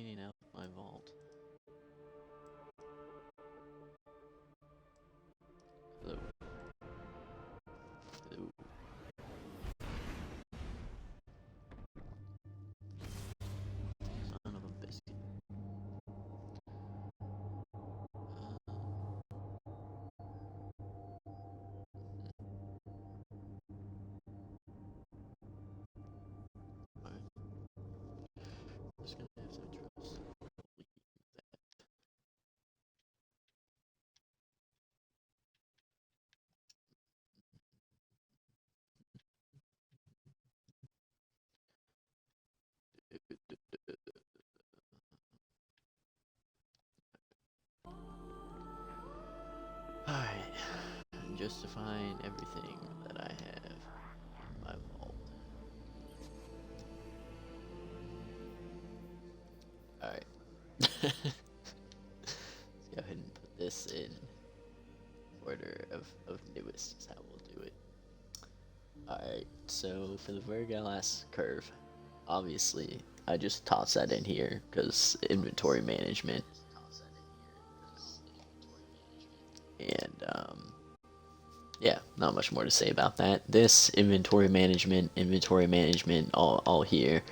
cleaning out my vault. Hello. Hello. Son of a biscuit. Alright. Just gonna have to trust. Alright. Justifying everything that I have in my vault. Alright. Let's go ahead and put this in order of newest is how we'll do it. Alright, so for the Vergalas curve, obviously I just toss that in here because inventory management. And yeah, not much more to say about that. This inventory management, all here.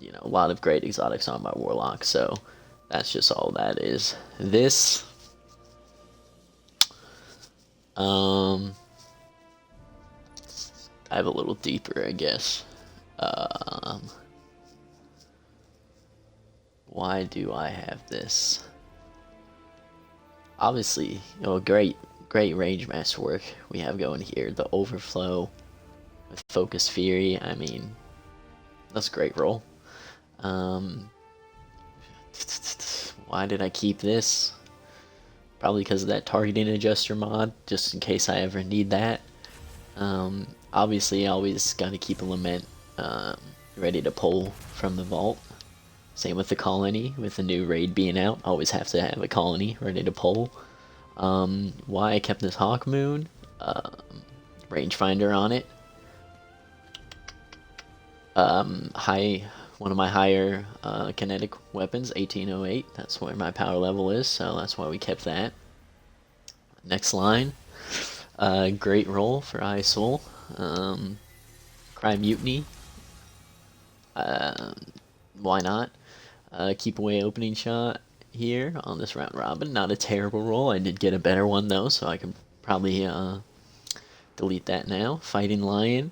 You know, a lot of great exotics on my warlock, so that's just all that is. This dive a little deeper, I guess. Why do I have this? Obviously, you know, great range master work we have going here. The overflow with focus fury. I mean, that's a great roll. Why did I keep this? Probably because of that targeting adjuster mod, just in case I ever need that. Obviously, always got to keep a lament ready to pull from the vault. Same with the colony, with the new raid being out, always have to have a colony ready to pull. Why I kept this Hawk Moon, rangefinder on it. One of my higher kinetic weapons, 1808. That's where my power level is, so that's why we kept that. Next line, great roll for ISOL. Cry Mutiny. Why not? Keep away opening shot here on this round robin. Not a terrible roll. I did get a better one though, so I can probably delete that now. Fighting Lion.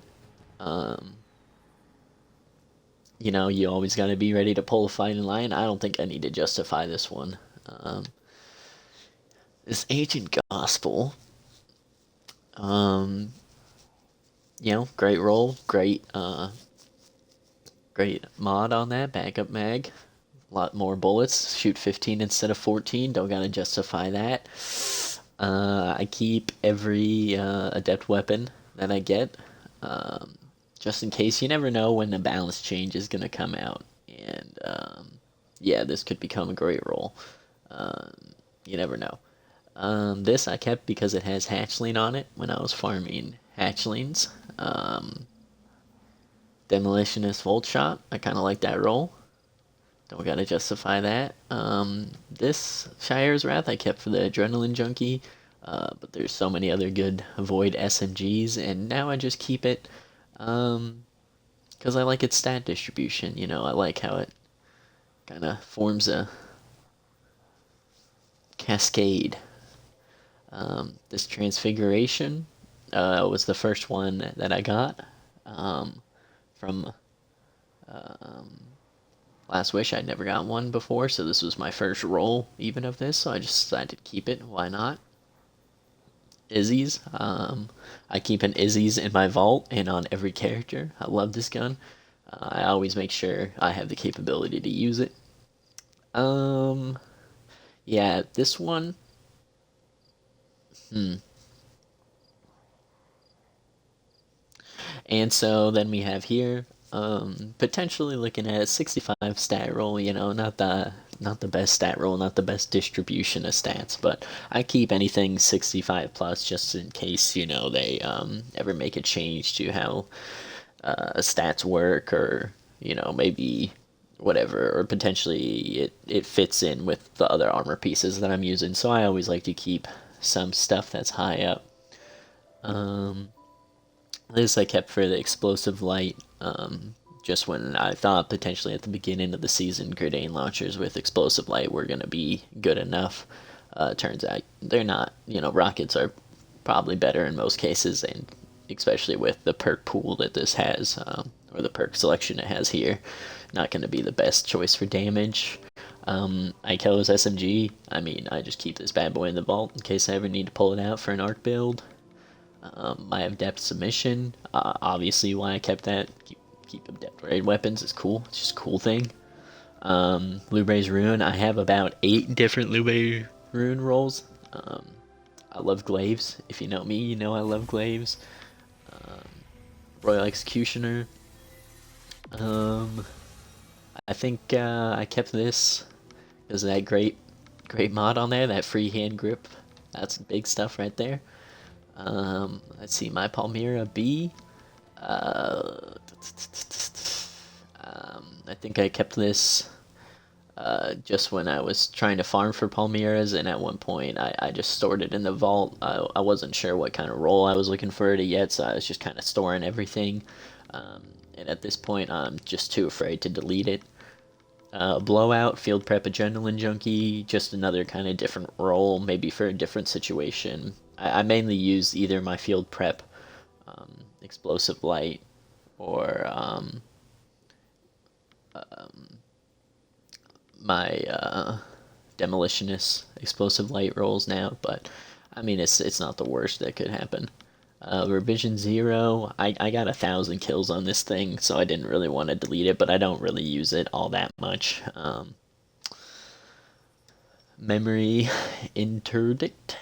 You know, you always got to be ready to pull a Fighting Lion. I don't think I need to justify this one. This Ancient Gospel. You know, great roll, great mod on that. Backup mag. A lot more bullets. Shoot 15 instead of 14. Don't gotta justify that. I keep every adept weapon that I get, just in case. You never know when the balance change is gonna come out, and yeah, this could become a great roll. You never know. This I kept because it has hatchling on it when I was farming hatchlings. Demolitionist Volt Shot. I kind of like that roll. Don't gotta justify that. This Shire's Wrath I kept for the Adrenaline Junkie, but there's so many other good Void SMGs, and now I just keep it because I like its stat distribution. You know, I like how it kind of forms a cascade. This Transfiguration was the first one that I got from Last Wish. I'd never got one before, so this was my first roll even of this, so I just decided to keep it. Why not? Izzy's. I keep an Izzy's in my vault and on every character. I love this gun. I always make sure I have the capability to use it. Yeah, this one. And so then we have here, potentially looking at a 65 stat roll. You know, not the best stat roll, not the best distribution of stats, but I keep anything 65 plus just in case, you know, they ever make a change to how stats work, or you know, maybe whatever, or potentially it fits in with the other armor pieces that I'm using. So I always like to keep some stuff that's high up. Um, this I kept for the explosive light. Just when I thought potentially at the beginning of the season, grenade launchers with explosive light were going to be good enough. Turns out they're not. You know, rockets are probably better in most cases, and especially with the perk pool that this has, or the perk selection it has here, not going to be the best choice for damage. I kill his SMG. I mean, I just keep this bad boy in the vault in case I ever need to pull it out for an arc build. I have depth submission. Obviously, why I kept that. Keep adept raid weapons is cool. It's just a cool thing. Lubre's Rune. I have about 8 different Lubre Rune rolls. I love glaives. If you know me, you know I love glaives. Royal Executioner. I think I kept this because of that great mod on there, that free hand grip. That's big stuff right there. Let's see, my Palmyra B. I think I kept this just when I was trying to farm for Palmyras, and at one point I just stored it in the vault. I wasn't sure what kind of role I was looking for it yet, so I was just kind of storing everything. And at this point, I'm just too afraid to delete it. Blowout, Field Prep Adrenaline Junkie, just another kind of different role, maybe for a different situation. I mainly use either my Field Prep Explosive Light or my Demolitionist Explosive Light rolls now, but I mean, it's not the worst that could happen. Revision 0, I got 1,000 kills on this thing, so I didn't really want to delete it, but I don't really use it all that much. Memory Interdict.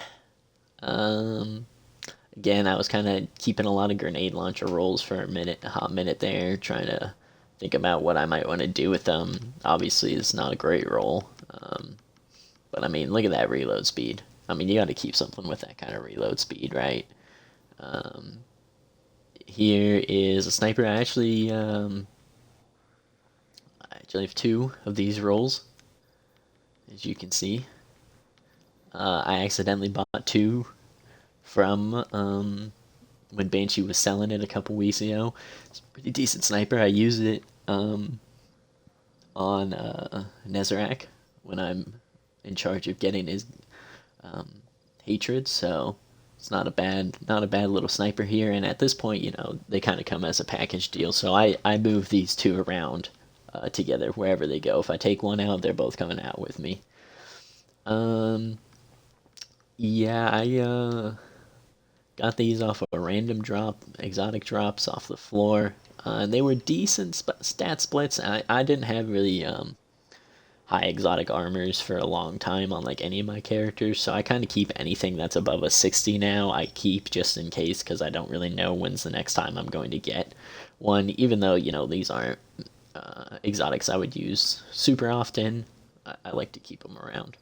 Again, I was kind of keeping a lot of grenade launcher rolls for a hot minute there, trying to think about what I might want to do with them. Obviously, it's not a great roll, but I mean, look at that reload speed. I mean, you got to keep something with that kind of reload speed, right? Here is a sniper. I actually have 2 of these rolls, as you can see. I accidentally bought 2 from when Banshee was selling it a couple weeks ago. It's a pretty decent sniper. I use it on Nezarec when I'm in charge of getting his hatred, so it's not a bad little sniper here. And at this point, you know, they kind of come as a package deal, so I move these 2 around together wherever they go. If I take one out, they're both coming out with me. Yeah, I got these off a random drop, exotic drops off the floor. And they were decent stat splits. I didn't have really high exotic armors for a long time on like any of my characters, so I kind of keep anything that's above a 60 now. I keep just in case, because I don't really know when's the next time I'm going to get one, even though, you know, these aren't exotics I would use super often. I like to keep them around.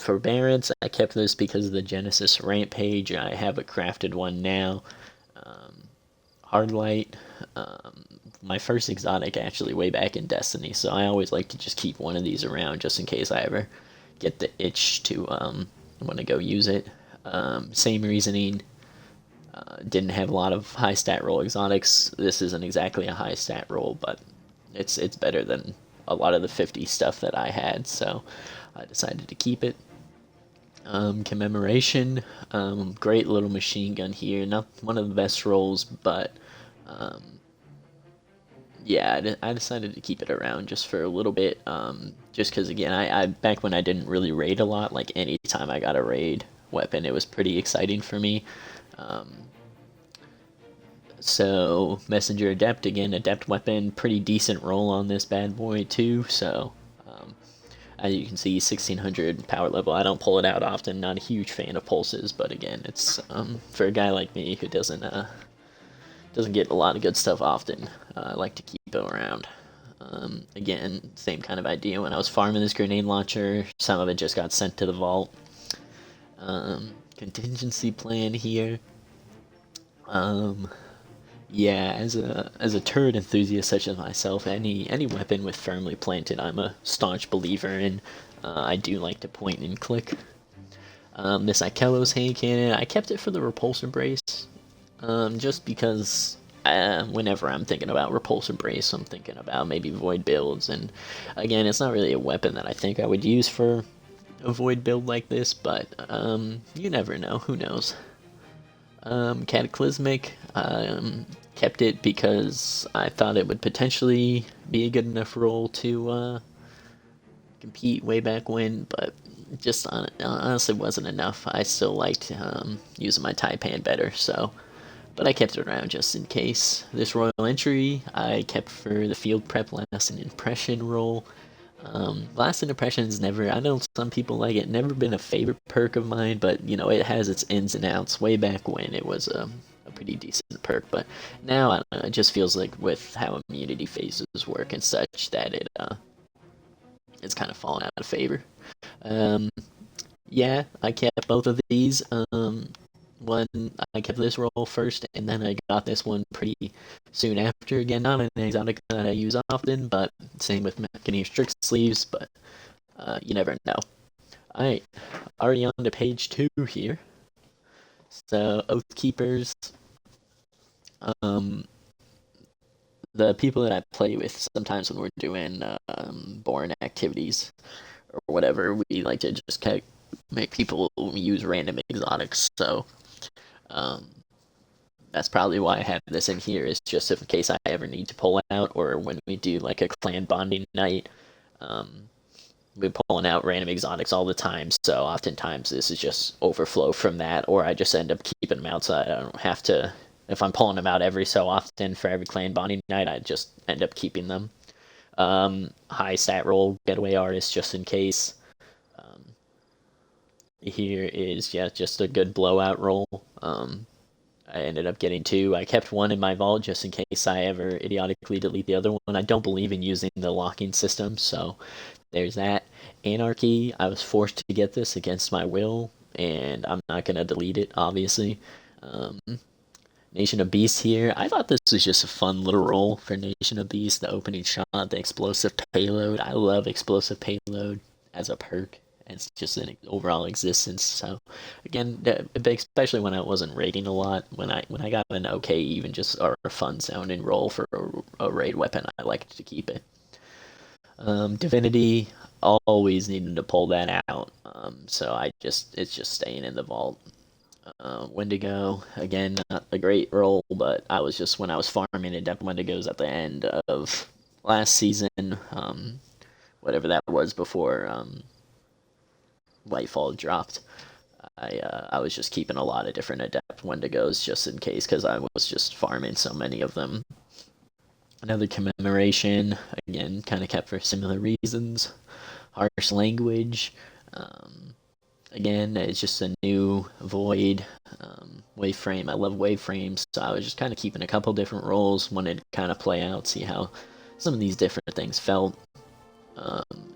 For Barons, I kept this because of the Genesis Rampage. I have a crafted one now. Hardlight, my first exotic actually way back in Destiny, so I always like to just keep one of these around just in case I ever get the itch to want to go use it. Same reasoning. Didn't have a lot of high stat roll exotics. This isn't exactly a high stat roll, but it's better than a lot of the 50 stuff that I had, so I decided to keep it. Commemoration, great little machine gun here. Not one of the best rolls, but yeah, I decided to keep it around just for a little bit. Just because, again, I back when I didn't really raid a lot, like any time I got a raid weapon, it was pretty exciting for me. So Messenger Adept, again, Adept weapon, pretty decent roll on this bad boy too. So as you can see, 1600 power level. I don't pull it out often. Not a huge fan of pulses, but again, it's for a guy like me who doesn't get a lot of good stuff often. I like to keep them around. Again, same kind of idea. When I was farming this grenade launcher, some of it just got sent to the vault. Contingency plan here. Yeah, as a turret enthusiast such as myself, any weapon with firmly planted, I'm a staunch believer in. I do like to point and click. This Ikelos hand cannon, I kept it for the repulsor brace, just because whenever I'm thinking about repulsor brace, I'm thinking about maybe void builds, and again, it's not really a weapon that I think I would use for a void build like this, but you never know. Who knows? Cataclysmic, kept it because I thought it would potentially be a good enough role to compete way back when, but just honestly wasn't enough. I still liked using my Taipan better, so. But I kept it around just in case. This Royal Entry I kept for the field prep last and impression role. Last and impressions never. I know some people like it. Never been a favorite perk of mine, but you know it has its ins and outs. Way back when it was a pretty decent perk, but now I don't know, it just feels like with how immunity phases work and such that it's kind of fallen out of favor. Um, yeah, I kept both of these. One I kept this roll first, and then I got this one pretty soon after. Again, not an exotic that I use often, but same with Machineer Strict Sleeves. But you never know. All right, already on to page 2 here. So Oath Keepers. Um, the people that I play with sometimes when we're doing boring activities or whatever, we like to just kind of make people use random exotics. So um, that's probably why I have this in here, is just in case I ever need to pull out, or when we do like a clan bonding night. Um, we're pulling out random exotics all the time, so oftentimes this is just overflow from that, or I just end up keeping them outside. I don't have to. If I'm pulling them out every so often for every clan bonding night, I just end up keeping them. High stat roll getaway artist just in case. Um, Here is, yeah, just a good blowout roll. I ended up getting 2. I kept 1 in my vault just in case I ever idiotically delete the other one. I don't believe in using the locking system, so there's that. Anarchy, I was forced to get this against my will, and I'm not going to delete it, obviously. Um, Nation of Beasts here. I thought this was just a fun little roll for Nation of Beasts, the opening shot, the explosive payload. I love explosive payload as a perk. It's just an overall existence. So again, especially when I wasn't raiding a lot, when I got an okay, even just or a fun sounding roll for a raid weapon, I liked to keep it. Divinity, always needed to pull that out. So it's just staying in the vault. Wendigo, again, not a great roll, but I was just when I was farming Adept Wendigos at the end of last season, whatever that was before Lightfall dropped. I was just keeping a lot of different Adept Wendigos just in case, because I was just farming so many of them. Another commemoration, again, kind of kept for similar reasons. Harsh language. Again, it's just a new void waveframe. I love waveframes, so I was just kind of keeping a couple different roles, wanted to kind of play out, see how some of these different things felt.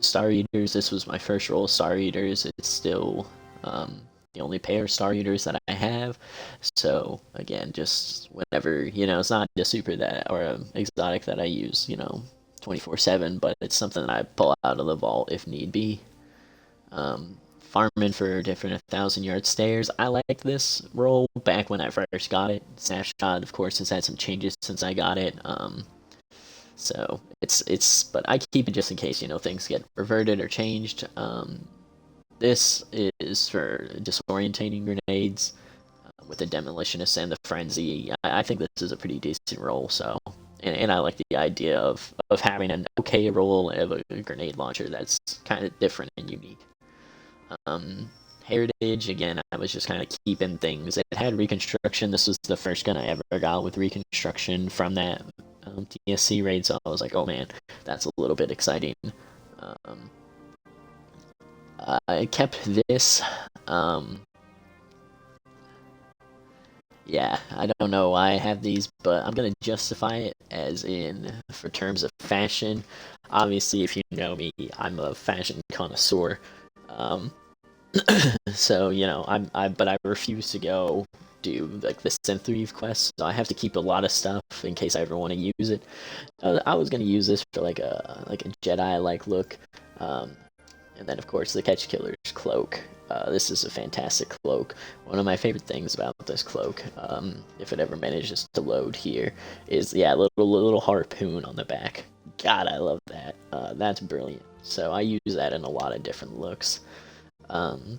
Star Eaters, this was my first roll. Star Eaters, it's still the only pair of Star Eaters that I have. So again, just whenever, it's not a super that or an exotic that I use, 24/7, but it's something that I pull out of the vault if need be. Farming for different 1,000-yard stairs. I liked this roll back when I first got it. Snapshot, of course, has had some changes since I got it. So but I keep it just in case, things get reverted or changed. This is for disorientating grenades with the demolitionist and the frenzy. I think this is a pretty decent roll. So, and I like the idea of having an okay roll of a grenade launcher that's kind of different and unique. Heritage, again, I was just kind of keeping things. It had reconstruction. This was the first gun I ever got with reconstruction from that TSC raid, so I was like, oh man, that's a little bit exciting. I kept this. Yeah, I don't know why I have these, but I'm gonna justify it as in for terms of fashion. Obviously, if you know me, I'm a fashion connoisseur. So but I refuse to go do like the Synthreave quest, so I have to keep a lot of stuff in case I ever want to use it. I was gonna use this for like a Jedi like look, um, and then of course the Catch Killer's cloak. This is a fantastic cloak. One of my favorite things about this cloak, if it ever manages to load here, is yeah, little harpoon on the back. God, I love that. That's brilliant. So I use that in a lot of different looks. Um,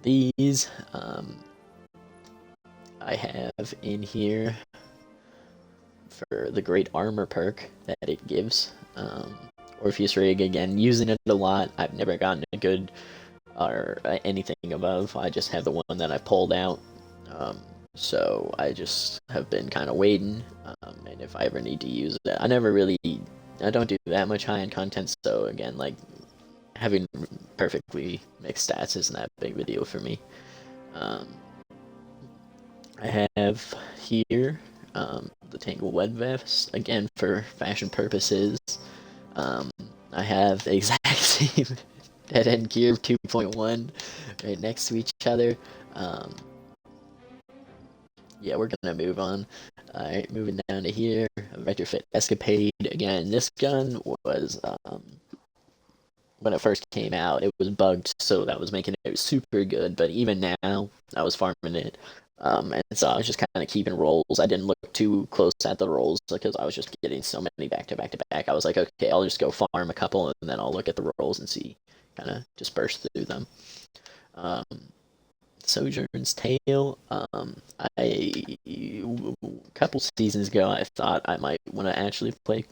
these I have in here for the great armor perk that it gives. Orpheus Rig, again, using it a lot. I've never gotten a good or anything above. I just have the one that I pulled out. So I just have been kind of waiting, and if I ever need to use it, I don't do that much high-end content, so again, like, having perfectly mixed stats isn't that big of a deal for me. I have here the Tangle Web Vest, again, for fashion purposes. I have the exact same Dead End Gear 2.1 right next to each other. Yeah, we're gonna move on. Alright, moving down to here. Retrofit Escapade. Again, this gun was, when it first came out, it was bugged, so that was making it super good, but even now, I was farming it. And so I was just kind of keeping rolls. I didn't look too close at the rolls because I was just getting so many back to back to back. I was like, okay, I'll just go farm a couple and then I'll look at the rolls and see, kind of just burst through them. Sojourn's Tale. A couple seasons ago, I thought I might want to actually play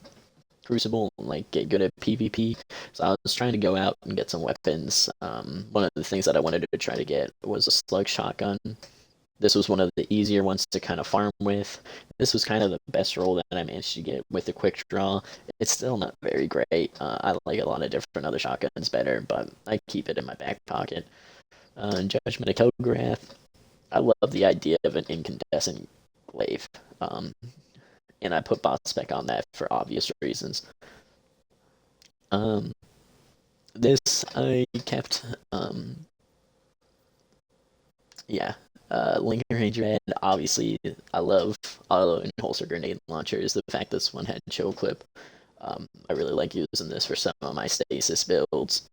Crucible and like get good at PvP. So I was trying to go out and get some weapons. One of the things that I wanted to try to get was a slug shotgun. This was one of the easier ones to kind of farm with. This was kind of the best roll that I managed to get with the quick draw. It's still not very great. I like a lot of different other shotguns better, but I keep it in my back pocket. Judgment of Kograth. I love the idea of an incandescent glaive. And I put bot spec on that for obvious reasons. This I kept, yeah, Lincoln Range Red. Obviously, I love auto and holster grenade launchers. The fact this one had chill clip, I really like using this for some of my stasis builds.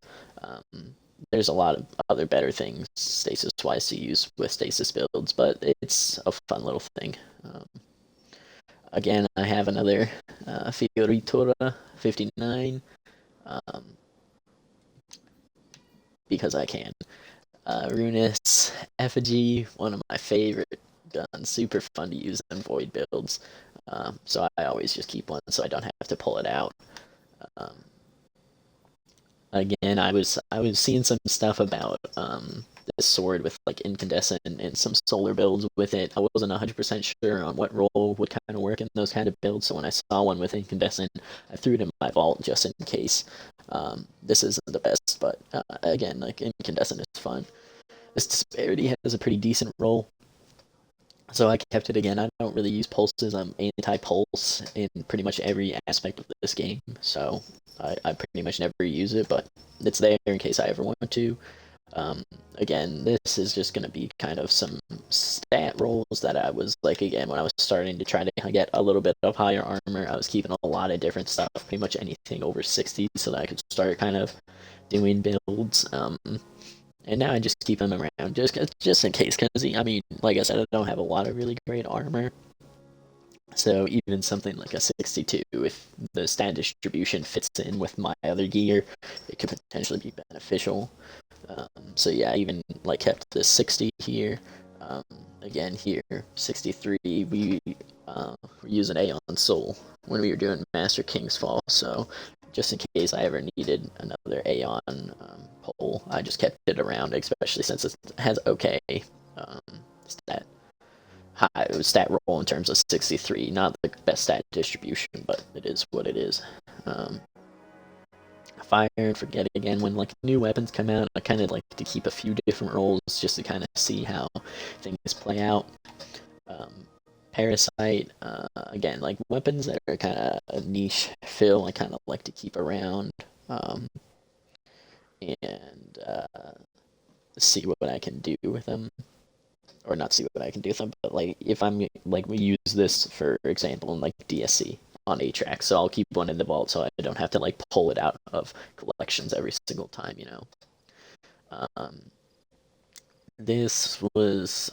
There's a lot of other better things stasis-wise to use with stasis builds, but it's a fun little thing. Again, I have another Fioritura 59 because I can. Runis Effigy, one of my favorite guns, super fun to use in void builds. So I always just keep one so I don't have to pull it out. Again, I was seeing some stuff about this sword with like incandescent and some solar builds with it. I wasn't 100% sure on what role would kind of work in those kind of builds, so when I saw one with incandescent, I threw it in my vault just in case. This isn't the best, but again, like incandescent is fun. This disparity has a pretty decent role, so I kept it again. I don't really use pulses. I'm anti-pulse in pretty much every aspect of this game, so I pretty much never use it, but it's there in case I ever want to. Again, this is just going to be kind of some stat rolls that I was like, again, when I was starting to try to get a little bit of higher armor, I was keeping a lot of different stuff, pretty much anything over 60, so that I could start kind of doing builds. And now I just keep them around just in case, because I mean, like I said, I don't have a lot of really great armor. So even something like a 62, if the stat distribution fits in with my other gear, it could potentially be beneficial. So yeah, I even like kept the 60 here. Again here, 63, we were using Aeon Soul when we were doing Master King's Fall, so just in case I ever needed another Aeon pole, I just kept it around, especially since it has okay stat stat roll in terms of 63. Not the best stat distribution, but it is what it is. Fire and Forget again. When like new weapons come out, I kind of like to keep a few different rolls just to kind of see how things play out. Parasite, again, like weapons that are kind of a niche fill, I kind of like to keep around and see what I can do with them. or not see what I can do with them, but like if I'm like we use this for example in like DSC on 8-track, so I'll keep one in the vault so I don't have to like pull it out of collections every single time, you know. Um, this was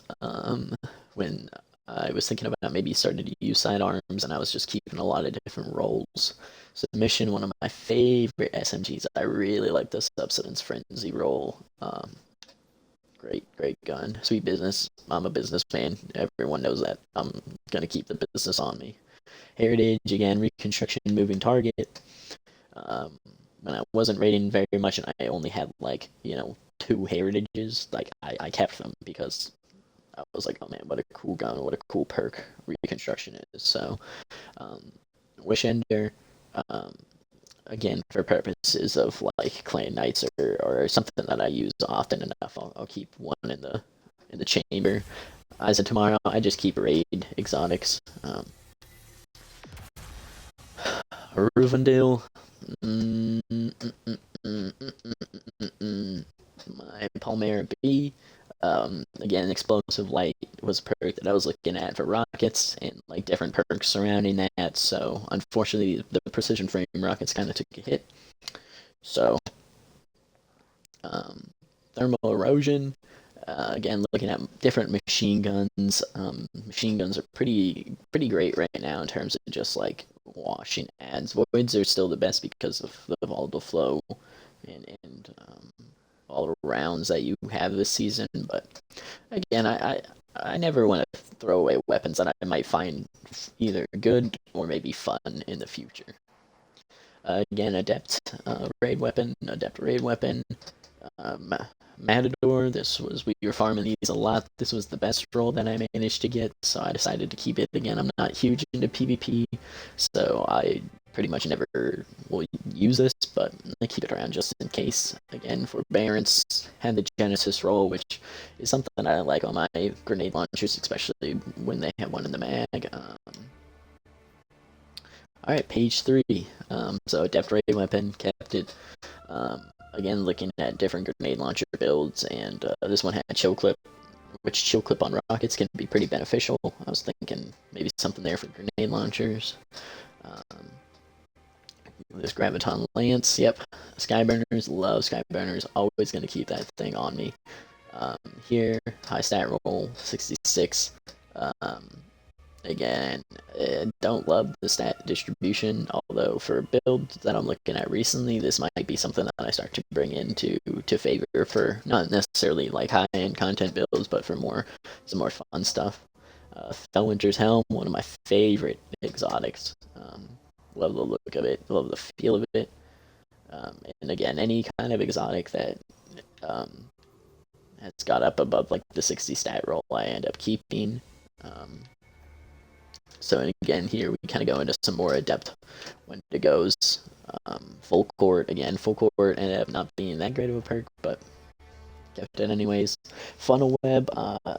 when I was thinking about maybe starting to use sidearms, and I was just keeping a lot of different roles. Submission, one of my favorite SMGs. I really like the Substance Frenzy role. Great gun. Sweet business. I'm a businessman. Everyone knows that. I'm gonna keep the business on me. Heritage again. Reconstruction. Moving target. Um, when I wasn't rating very much, and I only had like 2 heritages, like I kept them because I was like, oh man, what a cool gun, what a cool perk reconstruction is. So, um, Wish Ender, um, again for purposes of like clan knights or something that I use often enough, I'll keep one in the chamber. Eyes of Tomorrow, I just keep raid exotics. Ruvendale, mm, mm, mm, mm, my Palmera B. Again, explosive light was a perk that I was looking at for rockets and like different perks surrounding that. So unfortunately, the precision frame rockets kind of took a hit. So thermal erosion. Again, looking at different machine guns. Machine guns are pretty great right now in terms of just like washing ads. Voids are still the best because of the volatile flow and all the rounds that you have this season. But again, I never want to throw away weapons that I might find either good or maybe fun in the future. Again, adept raid weapon. Um, Matador. This was we were farming these a lot. This was the best roll that I managed to get, so I decided to keep it. Again, I'm not huge into PvP, so I pretty much never will use this, but I keep it around just in case. Again, for Barents, had the Genesis roll, which is something that I like on my grenade launchers, especially when they have one in the mag. All right, page 3. So adept raid weapon, kept it. Again, looking at different grenade launcher builds, and this one had chill clip, which chill clip on rockets can be pretty beneficial. I was thinking maybe something there for grenade launchers. Um, this Graviton Lance, yep. Skyburners, love Skyburners, always going to keep that thing on me. Here, high stat roll, 66. Um, Again, don't love the stat distribution, although for a build that I'm looking at recently, this might be something that I start to bring into to favor for not necessarily like high-end content builds, but for some more fun stuff. Felwinter's Helm, one of my favorite exotics. Love the look of it, love the feel of it. And again, any kind of exotic that um, has got up above like the 60 stat roll, I end up keeping. So again, here we kind of go into some more adept Wendigos. Full court again. Full court ended up not being that great of a perk, but kept it anyways. Funnel web.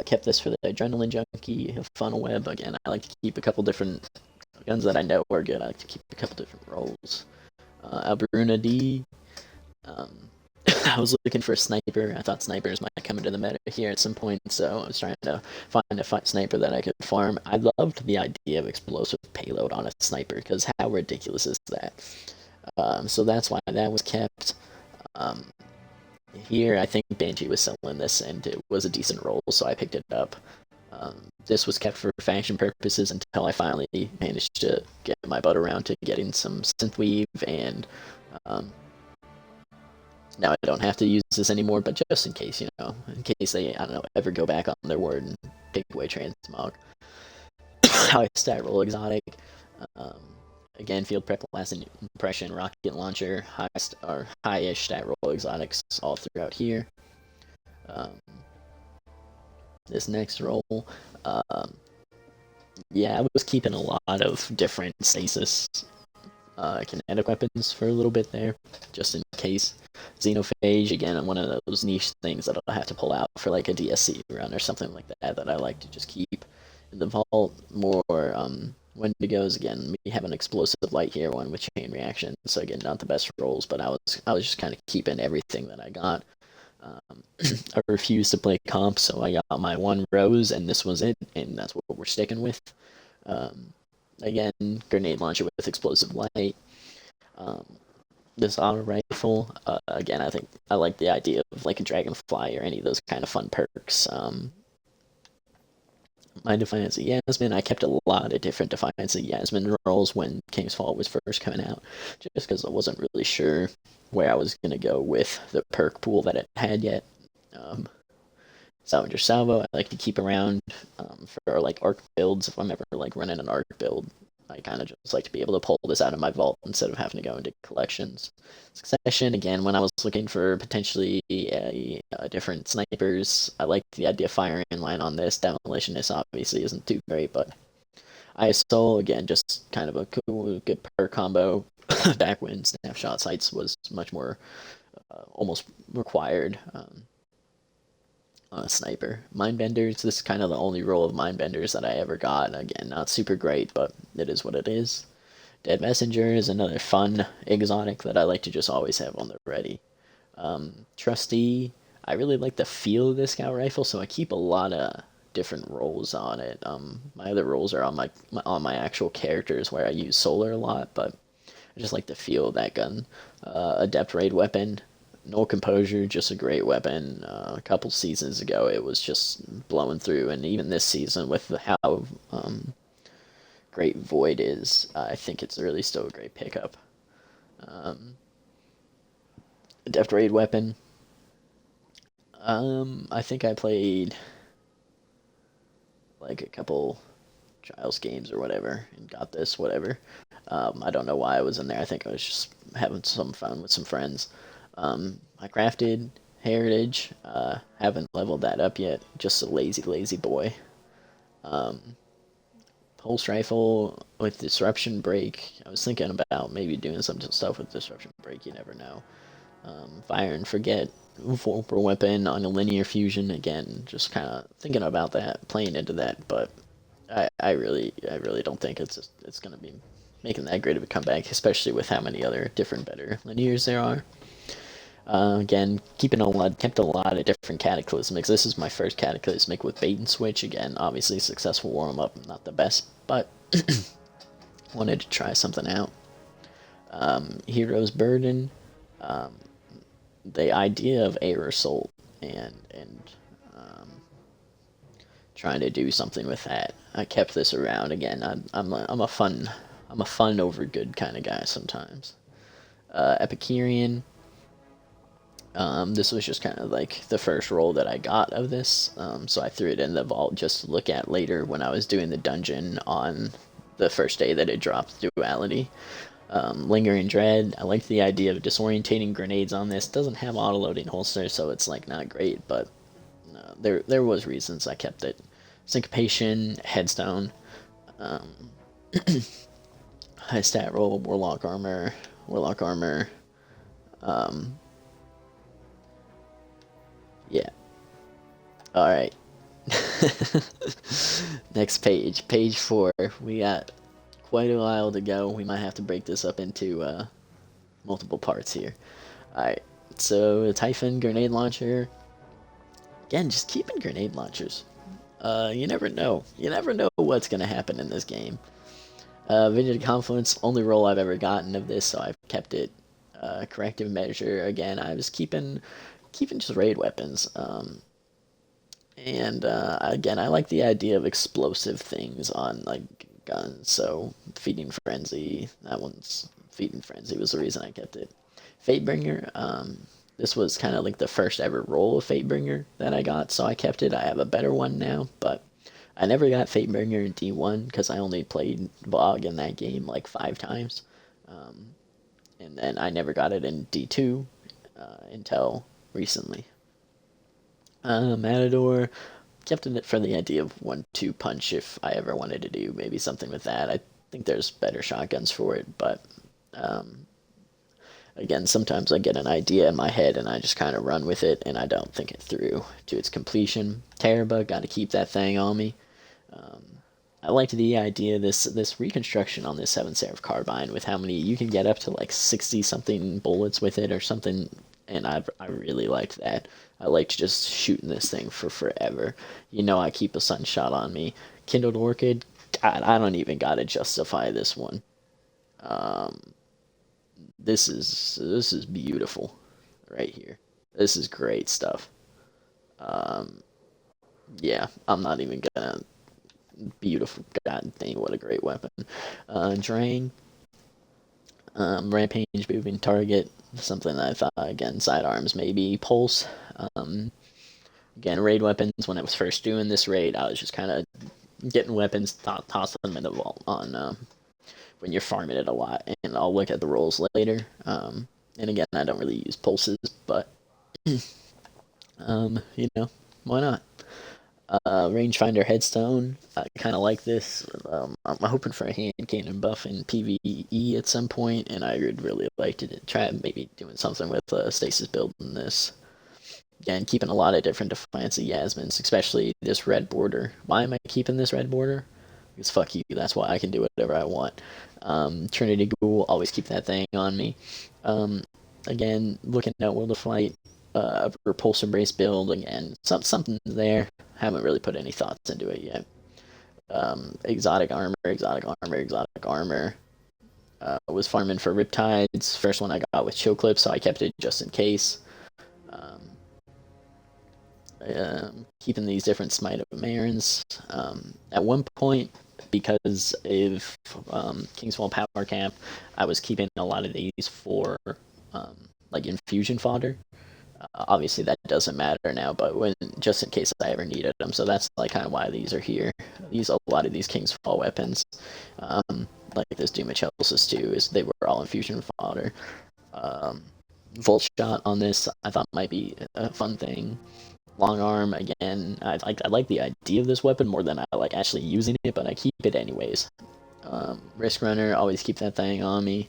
Kept this for the adrenaline junkie. Funnel web again. I like to keep a couple different guns that I know are good. I like to keep a couple different rolls. Albruna D. I was looking for a sniper. I thought snipers might come into the meta here at some point, so I was trying to find a sniper that I could farm. I loved the idea of explosive payload on a sniper, because how ridiculous is that? So that's why that was kept. Um, Here, I think Banshee was selling this, and it was a decent roll, so I picked it up. This was kept for faction purposes until I finally managed to get my butt around to getting some synthweave, and now I don't have to use this anymore, but just in case, in case they, I don't know, ever go back on their word and take away transmog. High stat roll exotic. Um, Again, field prep, last impression, rocket launcher, high-ish stat roll exotics all throughout here. This next roll, yeah, I was keeping a lot of different stasis kinetic weapons for a little bit there, just in case. Xenophage, again, one of those niche things that I'll have to pull out for like a DSC run or something like that I like to just keep. In the vault, more Wendigos, again, we have an explosive light here, one with chain reaction, so again, not the best rolls, but I was just kind of keeping everything that I got. I refused to play comp, so I got my one rose, and this was it, and that's what we're sticking with. Um, Again, grenade launcher with explosive light. Um, this auto rifle, again, I think I like the idea of like a dragonfly or any of those kind of fun perks. My Defiance of Yasmin, I kept a lot of different Defiance of Yasmin rolls when King's Fall was first coming out, just because I wasn't really sure where I was going to go with the perk pool that it had yet. Um, Salvager Salvo, I like to keep around for like arc builds. If I'm ever like running an arc build, I kind of just like to be able to pull this out of my vault instead of having to go into collections. Succession, again, when I was looking for potentially different snipers, I like the idea of firing in line on this. Demolitionist obviously isn't too great, but ISO, again, just kind of a cool, good perk combo. Backwind, snapshot sights was much more almost required. On a sniper. Mindbenders, this is kind of the only roll of Mindbenders that I ever got. Again, not super great, but it is what it is. Dead Messenger is another fun exotic that I like to just always have on the ready. Trusty, I really like the feel of this scout rifle, so I keep a lot of different rolls on it. My other rolls are on my actual characters where I use solar a lot, but I just like the feel of that gun. Adept raid weapon, no composure, just a great weapon. A couple seasons ago, it was just blowing through, and even this season, with how great Void is, I think it's really still a great pickup. Um, Deft raid weapon. I think I played like a couple trials games or whatever, and got this whatever. I don't know why I was in there. I think I was just having some fun with some friends. I crafted Heritage. Haven't leveled that up yet. Just a lazy boy. Um, Pulse Rifle with Disruption Break. I was thinking about maybe doing some stuff with Disruption Break. You never know. Fire and Forget. Vulpar Weapon on a Linear Fusion. Again, just kind of thinking about that, playing into that. But I really don't think it's gonna be making that great of a comeback, especially with how many other different better linears there are. Again, kept a lot of different cataclysmics. This is my first cataclysmic with bait and switch. Again, obviously successful warm up, not the best, but wanted to try something out. Hero's Burden, um, the idea of air assault and trying to do something with that. I kept this around. Again, I'm a fun over good kind of guy sometimes. Epicurean, this was just kind of like the first roll that I got of this, so I threw it in the vault just to look at later when I was doing the dungeon on the first day that it dropped Duality. Lingering Dread, I liked the idea of disorientating grenades on this. Doesn't have auto-loading holster, so it's like not great, but there was reasons I kept it. Syncopation, Headstone, um, high stat roll, Warlock Armor, um, yeah. Alright. Next page. Page 4. We got quite a while to go. We might have to break this up into multiple parts here. Alright. So, Typhon Grenade Launcher. Again, just keeping grenade launchers. You never know. You never know what's going to happen in this game. Vision Confluence, only roll I've ever gotten of this, so I've kept it. Corrective Measure, again, I was keeping just raid weapons. And again, I like the idea of explosive things on like guns. So Feeding Frenzy, Feeding Frenzy was the reason I kept it. Fatebringer, this was kind of like the first ever roll of Fatebringer that I got, so I kept it. I have a better one now, but I never got Fatebringer in D1 because I only played Vogue in that game like 5 times. And then I never got it in D2 until recently. Matador, kept it for the idea of 1-2 punch if I ever wanted to do maybe something with that. I think there's better shotguns for it, but again, sometimes I get an idea in my head and I just kind of run with it and I don't think it through to its completion. Teraba, got to keep that thing on me. I liked the idea this reconstruction on this 7 Seraph carbine with how many you can get up to like 60 something bullets with it or something and I really liked that. I liked just shooting this thing for forever. I keep a sunshot on me. Kindled Orchid, God, I don't even gotta justify this one. Um, this is beautiful right here. This is great stuff. Um, yeah, I'm not even gonna beautiful. God dang, what a great weapon. Drain, Rampage, moving target, something that I thought, again, sidearms maybe. Pulse, um, again, raid weapons. When I was first doing this raid, I was just kind of getting weapons, tossing them in the vault on when you're farming it a lot, and I'll look at the rolls later. And again, I don't really use pulses, but why not? Rangefinder Headstone. I kind of like this. I'm hoping for a hand cannon buff in PvE at some point, and I would really like to try maybe doing something with Stasis building this. Again, keeping a lot of different Defiance of Yasmins, especially this red border. Why am I keeping this red border? Because fuck you, that's why I can do whatever I want. Trinity Ghoul, always keep that thing on me. Again, looking at World of Flight, Repulse Embrace build, again, something there. Haven't really put any thoughts into it yet. Exotic armor, exotic armor, exotic armor. Was farming for Riptides. First one I got with Chill Clip, so I kept it just in case. Keeping these different Smite of Marins. At one point, because of Kingsfall Power Camp, I was keeping a lot of these for like infusion fodder. Obviously, that doesn't matter now, but just in case I ever needed them, so that's like kind of why these are here. A lot of these Kingsfall weapons, like this Doom of Chelsis too, is they were all infusion fodder. Volt shot on this, I thought might be a fun thing. Long arm, again, I like the idea of this weapon more than I like actually using it, but I keep it anyways. Risk Runner, always keep that thing on me.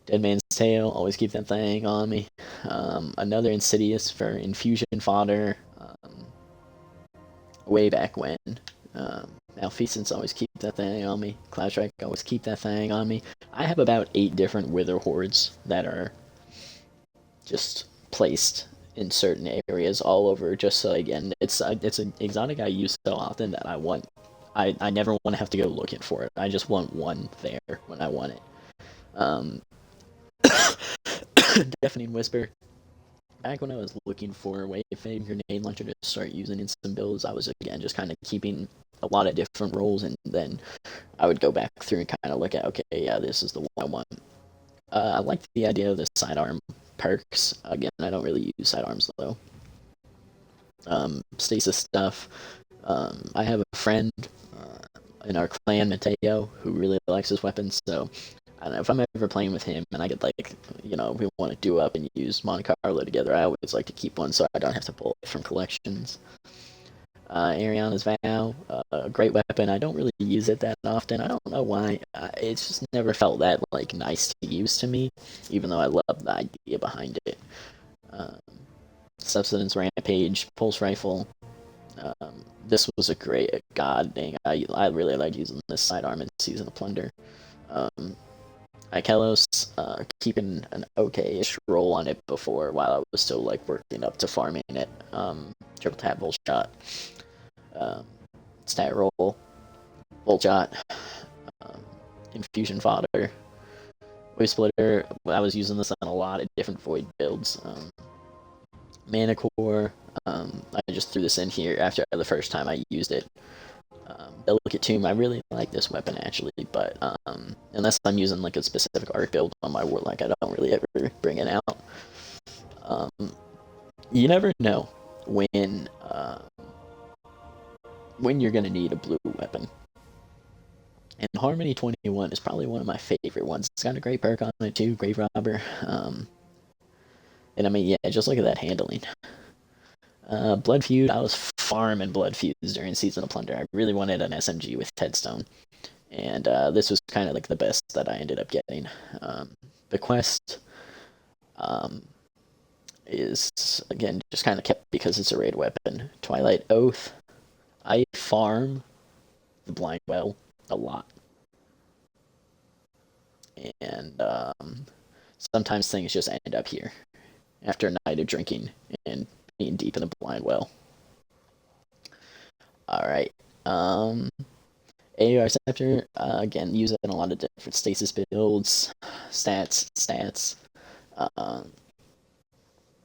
Dead Man's Tail, always keep that thing on me. Another Insidious for infusion fodder. Way back when. Malfeasance, always keep that thing on me. Cloud Strike, always keep that thing on me. I have about 8 different Wither Hordes that are just placed in certain areas all over, just so, again, it's an exotic I use so often that I never want to have to go looking for it. I just want one there when I want it. Deafening Whisper. Back when I was looking for a Wayfade Grenade Launcher to start using in some builds, I was, again, just kind of keeping a lot of different roles, and then I would go back through and kind of look at, okay, yeah, this is the one I want. I like the idea of the sidearm perks. Again, I don't really use sidearms, though. Stasis stuff. I have a friend in our clan, Mateo, who really likes his weapons, so I don't know, if I'm ever playing with him and I get like, we want to do up and use Monte Carlo together, I always like to keep one so I don't have to pull it from collections. Ariana's Vow, a great weapon. I don't really use it that often. I don't know why. It's just never felt that like nice to use to me, even though I love the idea behind it. Substance Rampage, Pulse Rifle. This was a great, god dang, I really like using this sidearm in Season of Plunder. Ikelos, keeping an okay-ish roll on it before, while I was still like working up to farming it. Triple tap, Volt Shot, stat roll, Volt Shot, infusion fodder, Wave Splitter. I was using this on a lot of different Void builds. Mana Core, I just threw this in here after the first time I used it. Delicate Tomb, I really like this weapon actually, but unless I'm using like a specific art build on my Warlock, I don't really ever bring it out. You never know when you're gonna need a blue weapon. And Harmony 21 is probably one of my favorite ones. It's got a great perk on it too, Grave Robber. And I mean, yeah, just look at that handling. Blood Feud, I was farming Blood Feuds during Season of Plunder. I really wanted an SMG with Headstone. And this was kind of like the best that I ended up getting. Bequest is, again, just kind of kept because it's a raid weapon. Twilight Oath, I farm the Blind Well a lot. And sometimes things just end up here. after a night of drinking and being deep in the blind well. All right. AR Scepter, again, use it in a lot of different stasis builds, stats. Uh,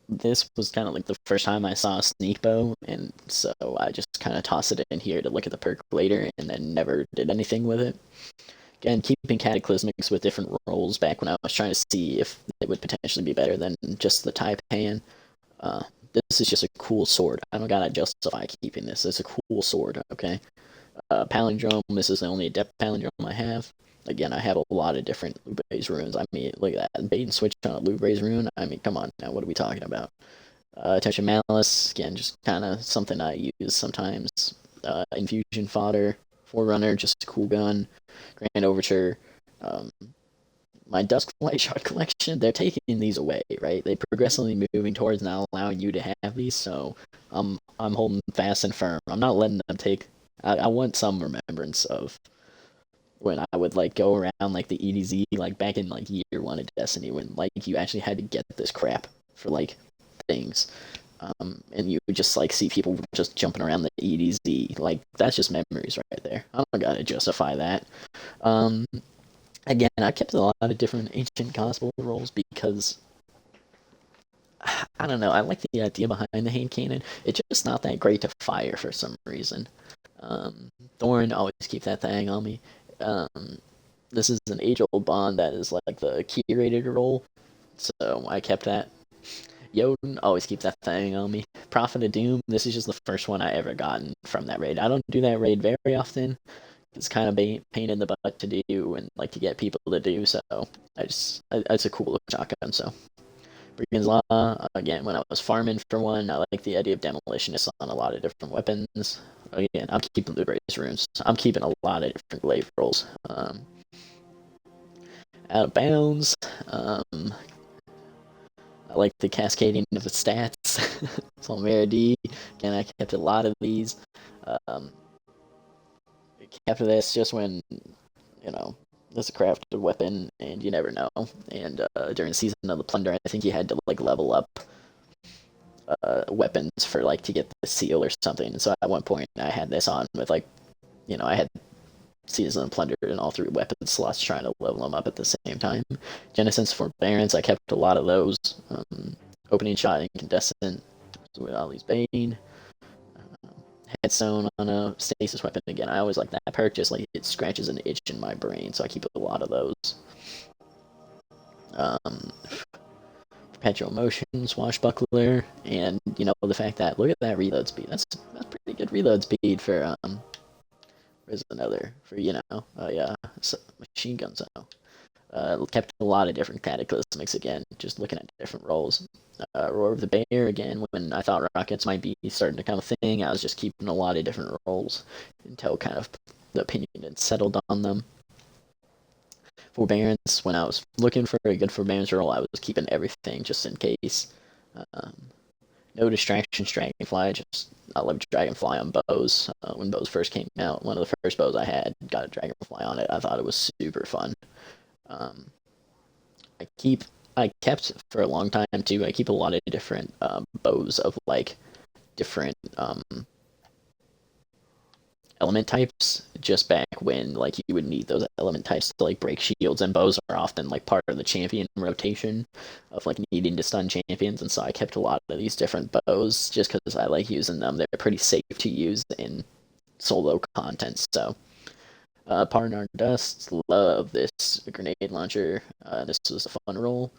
this was kind of like the first time I saw a sneak bow, and so I just kind of tossed it in here to look at the perk later, and then never did anything with it. Again, keeping Cataclysmics with different roles back when I was trying to see if it would potentially be better than just the Taipan. Uh, this is just a cool sword. I don't gotta justify keeping this. It's a cool sword, okay? Palindrome, this is the only Adept Palindrome I have. Again, I have a lot of different Lubraze runes. I mean, look at that. Bait and switch on a Lubraze rune. I mean, come on now, what are we talking about? Touch of Malice, again, just kind of something I use sometimes. Infusion Fodder, Forerunner, just a cool gun. Grand Overture. My Dusklight Shard collection, they're taking these away, right? They progressively moving towards now allowing you to have these, so I'm holding fast and firm. I'm not letting them take. I want some remembrance of when I would like go around like the EDZ, like back in like year one of Destiny, when like you actually had to get this crap for like things. And you would just like see people just jumping around the EDZ. Like that's just memories right there. I don't gotta justify that. Um, Again, I kept a lot of different ancient gospel roles because I don't know. I like the idea behind the hand cannon. It's just not that great to fire for some reason. Thorn, always keep that thing on me. Um, this is an age-old bond that is like the key-rated role, so I kept that. Jotun, always keep that thing on me. Prophet of Doom, this is just the first one I ever gotten from that raid. I don't do that raid very often. It's kind of a pain in the butt to do and like to get people to do, so it's a cool shotgun, so. Brigand's Law, again, when I was farming for one, I like the idea of demolitionist on a lot of different weapons. Again, I'm keeping the Brace runes. I'm keeping a lot of different glaive rolls. Out of bounds. I like the cascading of the stats. So Meridi, again, I kept a lot of these. Um, After this, just when, you know, there's a crafted weapon, and you never know. And during the season of the plunder, I think you had to like level up weapons for like to get the seal or something. So at one point, I had this on with like, I had season of plunder and all three weapon slots trying to level them up at the same time. Genesis Forbearance, I kept a lot of those. Opening shot incandescent with Ollie's Bane. Headstone on a stasis weapon again. I always like that perk, just like it scratches an itch in my brain, so I keep a lot of those. Perpetual Motion, Swashbuckler, and the fact that look at that reload speed. That's pretty good reload speed for There's another for yeah, machine guns. Kept a lot of different cataclysmics again, just looking at different roles. Roar of the Bear again. When I thought rockets might be starting to become a thing, I was just keeping a lot of different roles until kind of the opinion had settled on them. Forbearance, when I was looking for a good forbearance role, I was keeping everything just in case. No distractions, Dragonfly. I love Dragonfly on bows. When bows first came out, one of the first bows I had got a Dragonfly on it. I thought it was super fun. I kept for a long time too. I keep a lot of different bows of like different element types, just back when like you would need those element types to like break shields, and bows are often like part of the champion rotation of like needing to stun champions, and so I kept a lot of these different bows just because I like using them. They're pretty safe to use in solo content. So Parnar Dust, love this grenade launcher. This was a fun roll.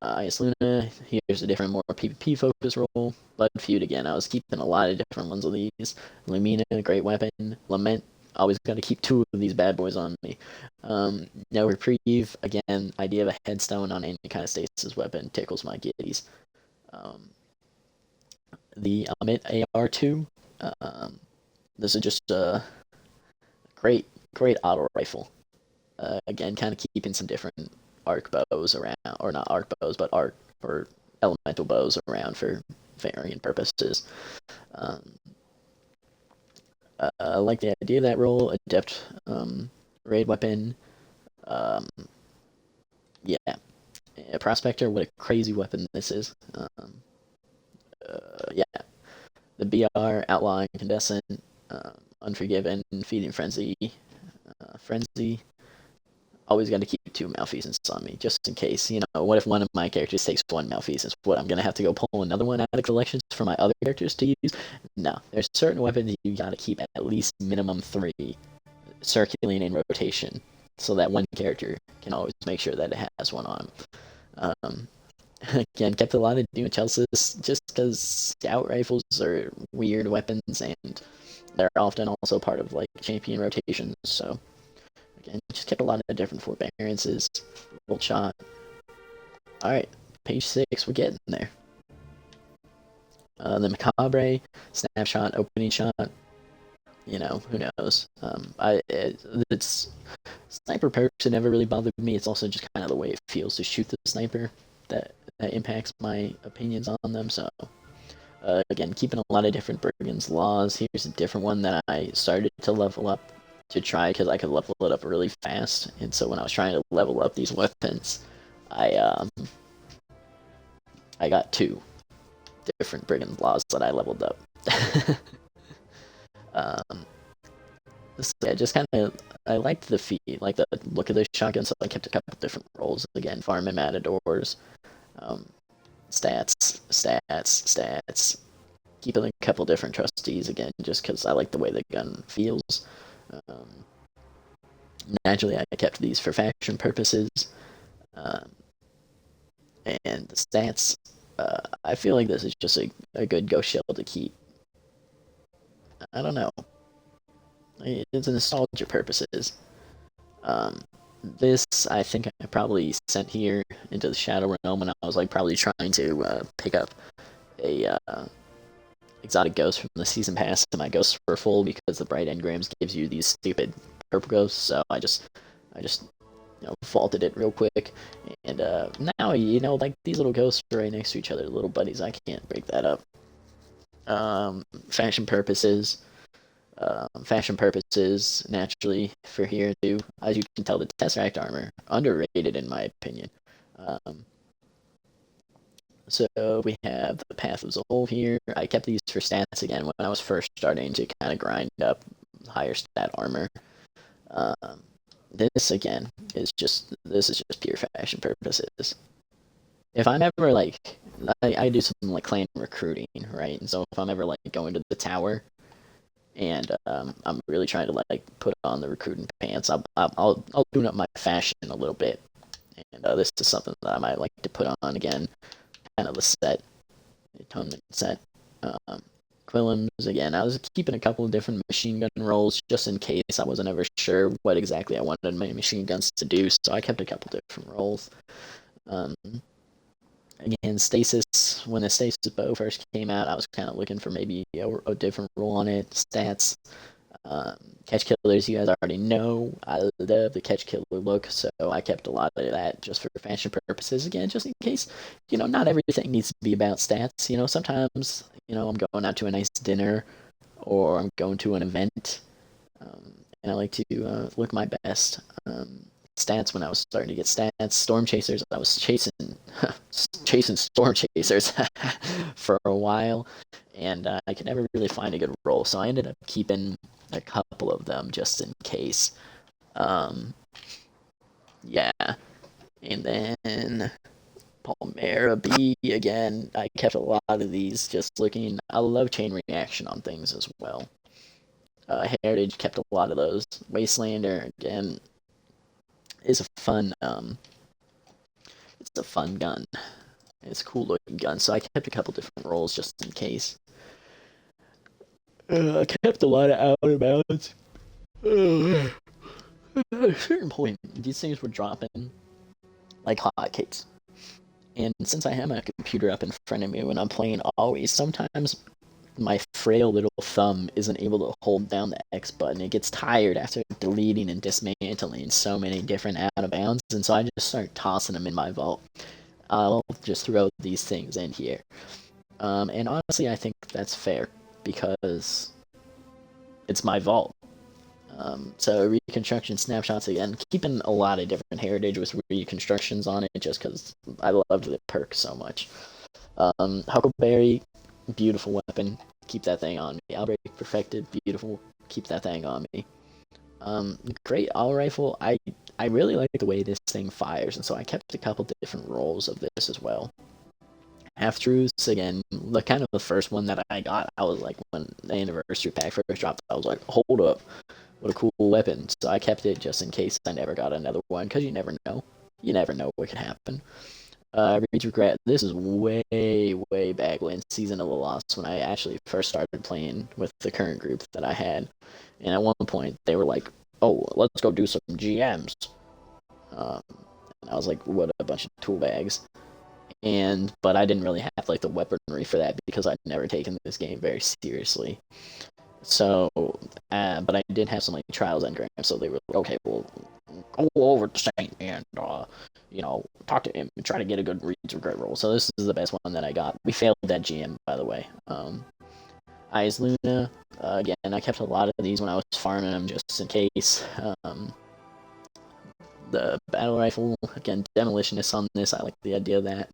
Ice Luna, here's a different, more PvP focused role. Blood Feud again, I was keeping a lot of different ones of these. Lumina, great weapon. Lament, always got to keep two of these bad boys on me. No Reprieve, again, idea of a headstone on any kind of stasis weapon tickles my giddies. The Amit AR2, this is just a great auto rifle. Again, kind of keeping some different arc bows around, or not arc bows, but arc or elemental bows around for varying purposes. I like the idea of that role. Adept raid weapon. Yeah. Prospector, what a crazy weapon this is. Yeah, the BR, Outlaw, Incandescent, Unforgiven, Feeding Frenzy, Frenzy. Always got to keep 2 Malfeasance on me, just in case. What if one of my characters takes 1 Malfeasance? What, I'm going to have to go pull another one out of collections for my other characters to use? No, there's certain weapons you got to keep at least minimum 3 circulating in rotation, so that one character can always make sure that it has one on him. Again, kept a lot of Doom Chelsis just because scout rifles are weird weapons and they're often also part of like champion rotations. So again, just kept a lot of different forbearances. Bolt shot. All right, page 6, we're getting there. The Macabre, snapshot, opening shot. Who knows? It's sniper perks have never really bothered me. It's also just kind of the way it feels to shoot the sniper that impacts my opinions on them. So again, keeping a lot of different Brigand's Laws. Here's a different one that I started to level up to try because I could level it up really fast. And so when I was trying to level up these weapons, I got 2 different Brigand's Laws that I leveled up. Yeah, just kind of, I liked the feat, like the look of the shotgun, so I kept a couple different roles. Again, farming matadors, stats, keeping a couple different trustees, again, just because I like the way the gun feels. Naturally, I kept these for faction purposes. And the stats, I feel like this is just a good ghost shell to keep. I don't know. It's nostalgia purposes. This, I think I probably sent here into the Shadow Realm when I was like probably trying to pick up a exotic ghost from the season pass, and my ghosts were full because the Bright Engrams gives you these stupid purple ghosts. So I just faulted it real quick, and now like these little ghosts are right next to each other, little buddies. I can't break that up. Fashion purposes. Naturally, for here too. As you can tell, the Tesseract armor, underrated in my opinion. So we have the Path of Zol here. I kept these for stats again when I was first starting to kind of grind up higher stat armor. This again is just pure fashion purposes. If I'm ever like, I do some like clan recruiting, right? And so if I'm ever like going to the tower, and I'm really trying to like put on the recruiting pants, I'll tune up my fashion a little bit, and this is something that I might like to put on again, kind of the atonement set. Quillums again. I was keeping a couple of different machine gun rolls just in case I wasn't ever sure what exactly I wanted my machine guns to do, so I kept a couple different rolls. Again, Stasis, when the Stasis bow first came out, I was kind of looking for maybe a different role on it. Stats, catch killers, you guys already know. I love the catch killer look, so I kept a lot of that just for fashion purposes. Again, just in case, not everything needs to be about stats. Sometimes, I'm going out to a nice dinner, or I'm going to an event, and I like to look my best. Stats when I was starting to get stats. Storm Chasers, I was chasing Storm Chasers for a while, and I could never really find a good role, so I ended up keeping a couple of them just in case. Yeah. And then Palmera B, again, I kept a lot of these just looking. I love chain reaction on things as well. Heritage kept a lot of those. Wastelander, again, is a fun it's a fun gun. It's a cool looking gun, so I kept a couple different rolls just in case. I kept a lot of out of bounds. At a certain point, these things were dropping like hotcakes. And since I have my computer up in front of me when I'm playing always, sometimes my frail little thumb isn't able to hold down the X button. It gets tired after deleting and dismantling so many different out of bounds, and so I just start tossing them in my vault. I'll just throw these things in here. And honestly, I think that's fair because it's my vault. So reconstruction snapshots again, keeping a lot of different heritage with reconstructions on it, just because I loved the perk so much. Huckleberry, beautiful weapon, keep that thing on me. Outbreak perfected, beautiful, keep that thing on me. Great auto rifle, I really like the way this thing fires, and so I kept a couple different rolls of this as well. Half truths again, the kind of the first one that I got, I was like, when the anniversary pack first dropped, I was like, hold up, what a cool weapon. So I kept it just in case I never got another one, because you never know. You never know what could happen. Reach Regret, this is way, way back when Season of the Lost, when I actually first started playing with the current group that I had. And at one point, they were like, oh, let's go do some GMs. Um, and I was like, what a bunch of tool bags. But I didn't really have like the weaponry for that because I'd never taken this game very seriously. So, but I did have some like trials and grams, so they were like, okay, well, go over to Saint and talk to him and try to get a good Reed's Regret roll. So this is the best one that I got. We failed that GM, by the way. Eyes Luna, again, I kept a lot of these when I was farming them just in case. The battle rifle, again, demolitionist on this. I like the idea of that.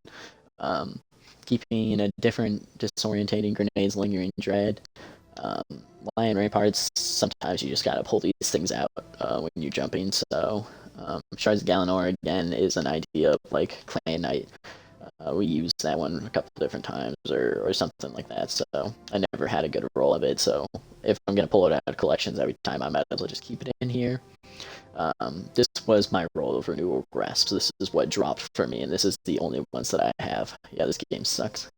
Keeping a different disorientating grenades, lingering dread. Lion ramparts, sometimes you just gotta pull these things out when you're jumping. So, Shards of Galanor again is an idea of like Clan Knight. We used that one a couple different times or something like that. So I never had a good roll of it. So if I'm gonna pull it out of collections every time, I might as well just keep it in here. This was my roll of Renewal Grasp. So this is what dropped for me, and this is the only ones that I have. Yeah, this game sucks.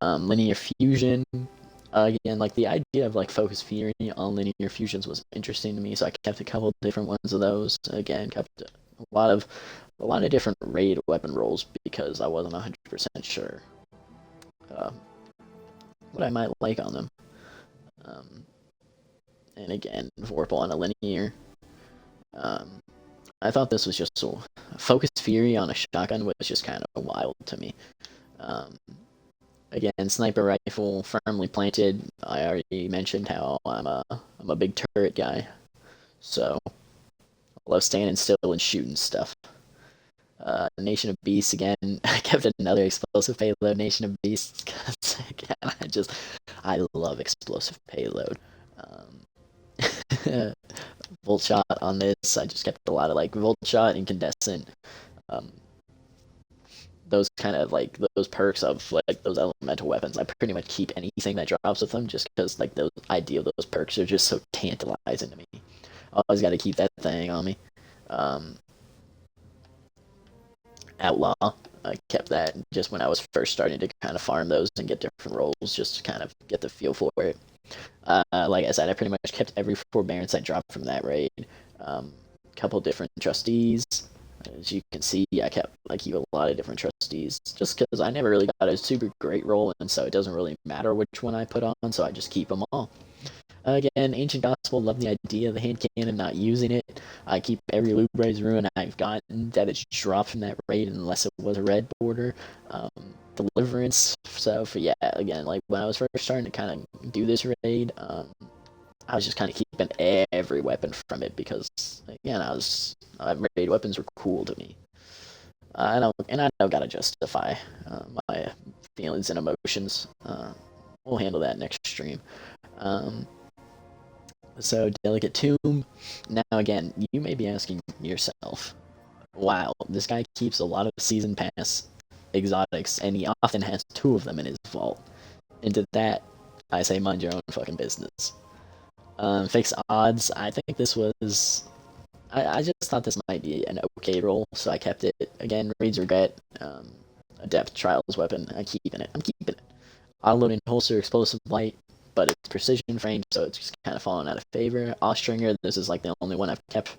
Linear Fusion. Again, like the idea of like Focus Fury on linear fusions was interesting to me, so I kept a couple different ones of those. Again, kept a lot of different raid weapon rolls because I wasn't 100% sure what I might like on them. And again, Vorpal on a linear. I thought this was just so Focus Fury on a shotgun was just kind of wild to me. Again, sniper rifle firmly planted. I already mentioned how I'm a big turret guy, so I love standing still and shooting stuff. Nation of Beasts again. I kept another explosive payload. Nation of Beasts because again, I love explosive payload. Volt shot on this. I just kept a lot of like volt shot, incandescent. Um, those kind of like those perks of like those elemental weapons. I pretty much keep anything that drops with them just because like the idea of those perks are just so tantalizing to me. I always got to keep that thing on me. Outlaw, I kept that just when I was first starting to kind of farm those and get different rolls just to kind of get the feel for it. Like I said, I pretty much kept every forbearance I dropped from that raid. Couple different trustees. As you can see, I kept like a lot of different trustees just because I never really got a super great roll, and so it doesn't really matter which one I put on, so I just keep them all. Again, Ancient Gospel, love the idea of the hand cannon, not using it. I keep every Lubra's Ruin I've gotten that it's dropped from that raid unless it was a red border. Deliverance, so for yeah, again, like when I was first starting to kind of do this raid, I was just kind of keeping every weapon from it because, again, raid weapons were cool to me. I don't gotta justify my feelings and emotions. We'll handle that next stream. So, Delicate Tomb. Now, again, you may be asking yourself, wow, this guy keeps a lot of Season Pass exotics, and he often has 2 of them in his vault. And to that, I say mind your own fucking business. Fixed odds, I think this was... I just thought this might be an okay roll, so I kept it. Again, Reed's Regret, Adept Trials weapon, I'm keeping it. Auto-loading holster, explosive light, but it's precision frame, so it's just kind of falling out of favor. Austringer, this is like the only one I've kept.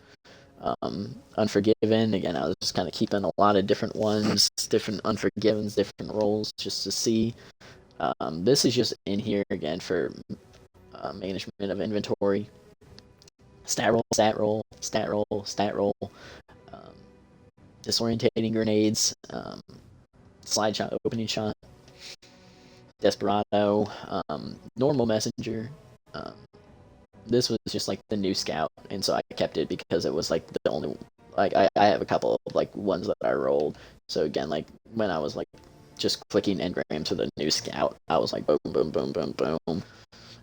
Unforgiven, again, I was just kind of keeping a lot of different ones, different Unforgivens, different rolls, just to see. This is just in here, again, for management of inventory. Stat roll, stat roll, stat roll, stat roll. Disorientating grenades. Slide shot, opening shot. Desperado, normal messenger, this was just like the new scout, and so I kept it because it was like the only like I have a couple of like ones that I rolled. So again, like when I was like just clicking engrams for the new scout, I was like boom, boom, boom, boom, boom,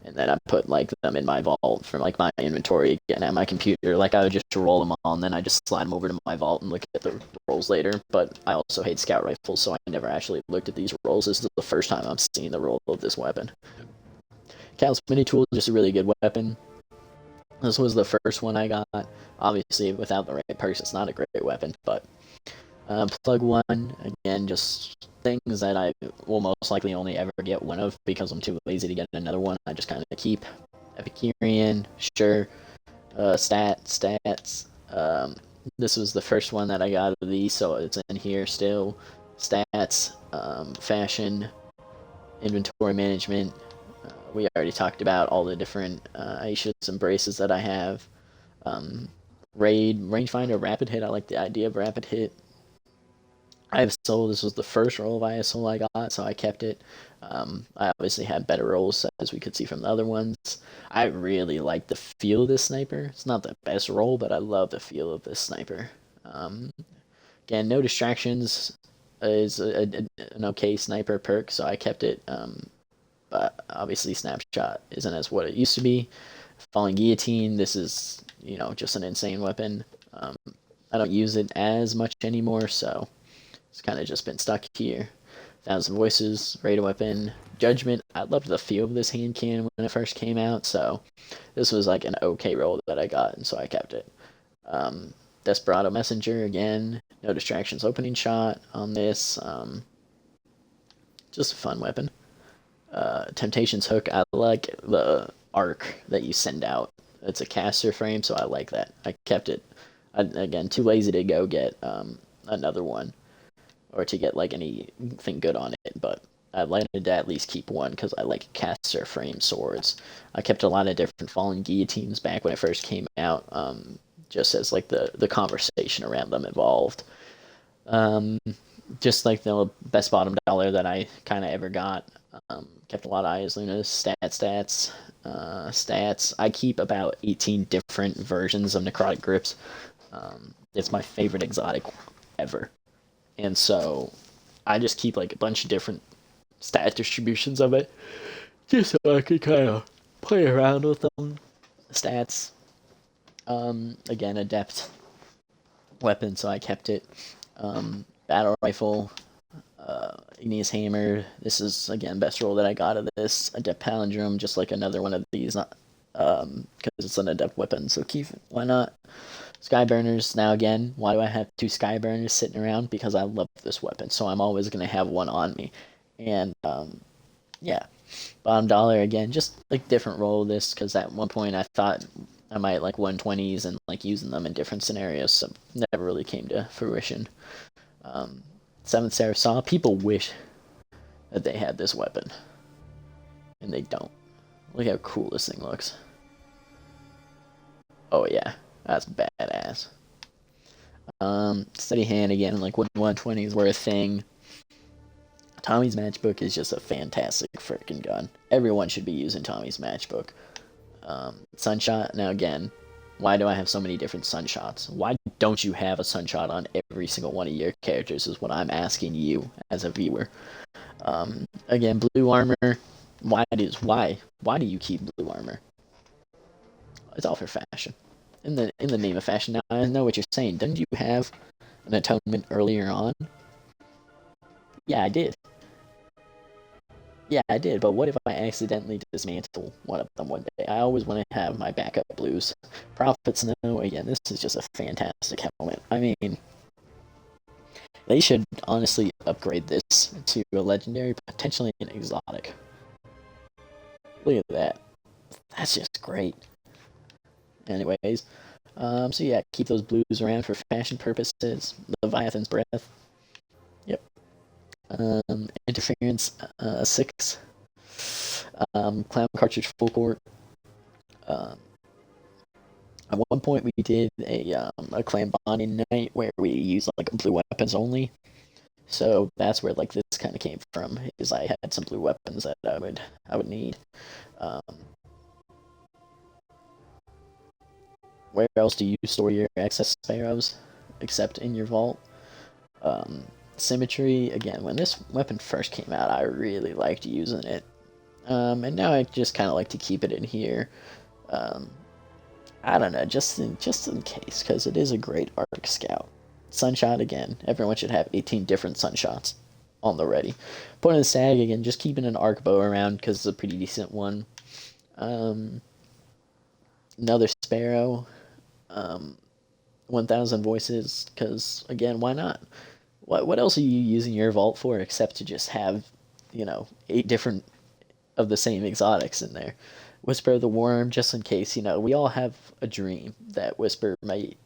and then I put like them in my vault from like my inventory again at my computer. Like I would just roll them all, and then I just slide them over to my vault and look at the rolls later. But I also hate scout rifles, so I never actually looked at these rolls. This is the first time I'm seeing the roll of this weapon. Callus Mini Tool is just a really good weapon. This was the first one I got. Obviously, without the right perks, it's not a great weapon, but plug one, again, just things that I will most likely only ever get one of because I'm too lazy to get another one. I just kind of keep Epicurean, sure, stats. This was the first one that I got of these, so it's in here still. Stats, fashion, inventory management. We already talked about all the different Aishas and braces that I have. Raid, rangefinder, rapid hit. I like the idea of rapid hit. ISO, this was the first roll of ISO I got, so I kept it. I obviously had better rolls, as we could see from the other ones. I really like the feel of this sniper. It's not the best roll, but I love the feel of this sniper. Again, no distractions is an okay sniper perk, so I kept it. But obviously, snapshot isn't as what it used to be. Falling guillotine, this is just an insane weapon. I don't use it as much anymore, so it's kind of just been stuck here. Thousand Voices, Raid Weapon, Judgment. I loved the feel of this hand cannon when it first came out, so this was like an okay roll that I got, and so I kept it. Desperado Messenger, again, no distractions opening shot on this. Just a fun weapon. Temptation's Hook, I like the arc that you send out. It's a caster frame, so I like that. I kept it. Again, too lazy to go get another one or to get like anything good on it, but I wanted to at least keep one because I like caster frame swords. I kept a lot of different fallen guillotines back when it first came out, just as like the conversation around them evolved. Just like the best bottom dollar that I kind of ever got. Kept a lot of Eyes Luna's stats. I keep about 18 different versions of Necrotic Grips. It's my favorite exotic ever. And so I just keep like a bunch of different stat distributions of it just so I could kind of play around with them. Stats. Again, adept weapon, so I kept it. Battle rifle. Igneous Hammer. This is again best roll that I got of this. Adept Palindrome, just like another one of these, because it's an adept weapon. So keep it. Why not? Skyburners. Now again, why do I have two Skyburners sitting around? Because I love this weapon, so I'm always gonna have one on me. And yeah, bottom dollar again, just like different roll of this because at one point I thought I might like 120s and like using them in different scenarios, so never really came to fruition. Seventh Seraph Saw. People wish that they had this weapon, and they don't. Look how cool this thing looks. Oh yeah, that's badass. Steady Hand again, like when 120s were a thing. Tommy's Matchbook is just a fantastic freaking gun. Everyone should be using Tommy's Matchbook. Sunshot. Now again, why do I have so many different Sunshots? Why don't you have a Sunshot on every single one of your characters is what I'm asking you as a viewer. Again, blue armor. Why do you keep blue armor? It's all for fashion. In the name of fashion. Now I know what you're saying. Didn't you have an atonement earlier on? Yeah, I did. Yeah, I did, but what if I accidentally dismantle one of them one day? I always want to have my backup blues. Prophets, no, again, this is just a fantastic helmet. I mean, they should honestly upgrade this to a legendary, potentially an exotic. Look at that. That's just great. Anyways, so yeah, keep those blues around for fashion purposes. Leviathan's Breath. Yep. Interference 6. Clown Cartridge Full Court. At one point we did a clan bonding night where we used like blue weapons only. So that's where like this kind of came from. Is I had some blue weapons that I would need. Where else do you store your excess sparrows except in your vault? Um, Symmetry, again, when this weapon first came out, I really liked using it. And now I just kind of like to keep it in here. Um, I don't know, just in case, because it is a great arc scout. Sunshot again. Everyone should have 18 different sunshots on the ready. Point of the sag again, just keeping an arc bow around because it's a pretty decent one. Um, Another sparrow. Um, 1,000 voices because again, why not? What else are you using your vault for except to just have, 8 different of the same exotics in there? Whisper of the Worm, just in case, we all have a dream that Whisper might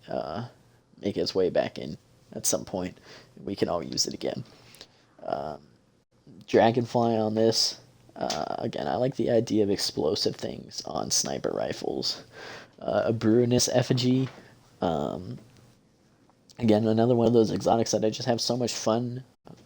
make its way back in at some point. We can all use it again. Um, Dragonfly on this. Again, I like the idea of explosive things on sniper rifles. A Bruinous Effigy. Um, Again, another one of those exotics that I just have so much fun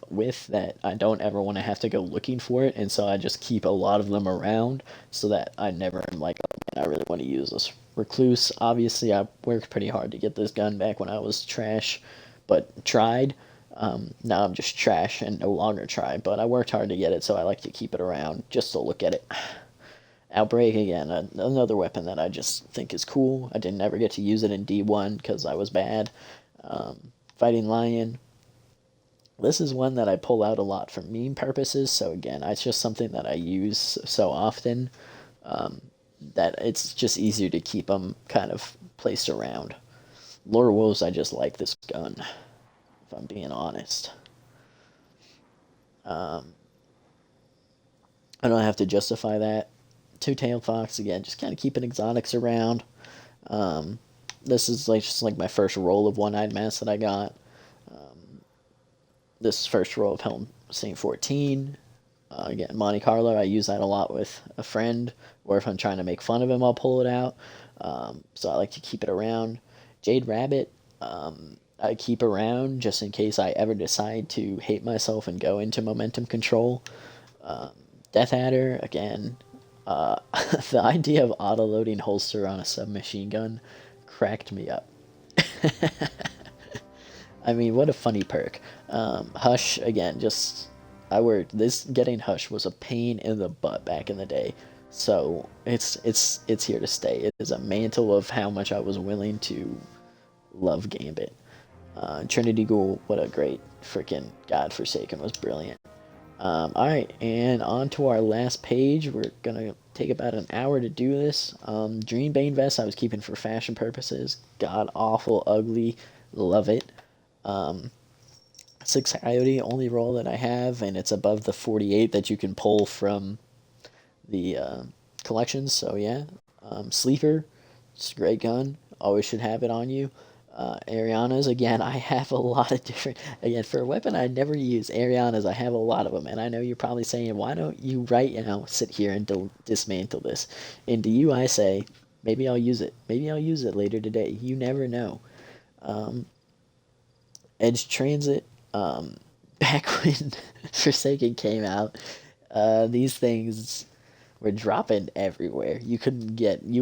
with that I don't ever want to have to go looking for it, and so I just keep a lot of them around so that I never am like, oh man, I really want to use this. Recluse, obviously, I worked pretty hard to get this gun back when I was trash, but tried. Now I'm just trash and no longer try, but I worked hard to get it, so I like to keep it around just to look at it. Outbreak again, another weapon that I just think is cool. I didn't ever get to use it in D1 because I was bad. Fighting Lion. This is one that I pull out a lot for meme purposes, so again, it's just something that I use so often um, that it's just easier to keep them kind of placed around. Lure Wolves, I just like this gun, if I'm being honest. Um, I don't have to justify that. Two-tailed Fox, again, just kind of keeping exotics around. Um, this is like just like my first roll of one-eyed mask that I got. This first roll of Helm Saint 14. Again, Monte Carlo, I use that a lot with a friend, or if I'm trying to make fun of him, I'll pull it out. So I like to keep it around. Jade Rabbit, I keep around just in case I ever decide to hate myself and go into momentum control. Death Adder, again, the idea of auto-loading holster on a submachine gun cracked me up. I mean, what a funny perk. Hush, again, just I worked this getting Hush was a pain in the butt back in the day. So it's here to stay. It is a mantle of how much I was willing to love Gambit. Trinity Ghoul, what a great freaking Godforsaken was brilliant. All right, and on to our last page. We're gonna take about an hour to do this. Dreambane vest I was keeping for fashion purposes. God awful ugly, love it. Um, Six Coyote, only roll that I have, and it's above the 48 that you can pull from the collections. So yeah, Sleeper, it's a great gun. Always should have it on you. Arianas, again, I have a lot of different. Again, for a weapon I never use, Arianas, I have a lot of them, and I know you're probably saying, why don't you right now sit here and dismantle this? And to you, I say, maybe I'll use it. Maybe I'll use it later today. You never know. Um, Edge Transit, back when Forsaken came out, these things were dropping everywhere. You